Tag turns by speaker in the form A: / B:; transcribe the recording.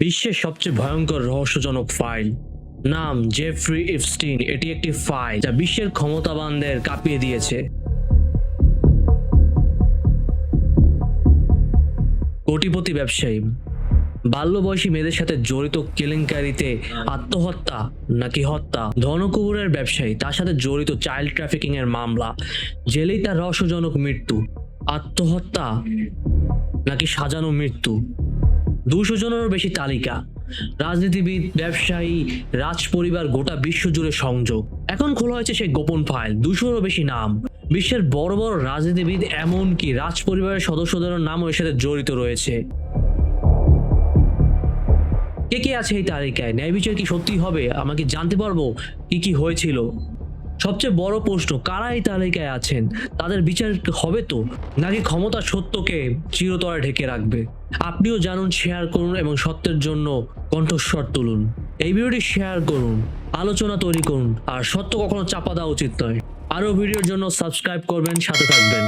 A: বিশ্বের সবচেয়ে ভয়ঙ্কর রহস্যজনক ফাইল, নাম জেফ্রি ইপস্টিন। এটি একটি ফাইল যা বিশ্বের ক্ষমতাবানদের কাঁপিয়ে দিয়েছে। কোটিপতি ব্যবসায়ী, বাল্যবয়সী মেয়েদের সাথে জড়িত কেলেঙ্কারিতে আত্মহত্যা নাকি হত্যা, ধনকুবেরের ব্যবসায়ী, তার সাথে জড়িত চাইল্ড ট্রাফিকিং এর মামলা, জেলেই তার রহস্যজনক মৃত্যু, আত্মহত্যা নাকি সাজানো মৃত্যু, 200 জনেরও বেশি তালিকা, রাজনীতিবিদ, ব্যবসায়ী, রাজ পরিবার, গোটা বিশ্ব জুড়ে সংযোগ। এখন খোলা হয়েছে সেই গোপন ফাইল, 200-রও বেশি নাম, বিশ্বের বড় বড় রাজনীতিবিদ, এমনকি রাজ পরিবারের সদস্যদের নামও এর সাথে জড়িত রয়েছে। কে কে আছে এই তালিকায়? ন্যায় বিচার কি সত্যি হবে? আমাকে জানতে পারবো কি কি হয়েছিল? সবচেয়ে বড় প্রশ্ন, কারা এই তালিকায় আছেন? তাদের বিচার হবে তো, নাকি ক্ষমতা সত্যকে চিরতরে ঢেকে রাখবে? আপনিও জানুন, শেয়ার করুন এবং সত্যের জন্য কণ্ঠস্বর তুলুন। এই ভিডিওটি শেয়ার করুন, আলোচনা তৈরি করুন, আর সত্য কখনো চাপা দেওয়া উচিত নয়। আরও ভিডিওর জন্য সাবস্ক্রাইব করবেন, সাথে থাকবেন।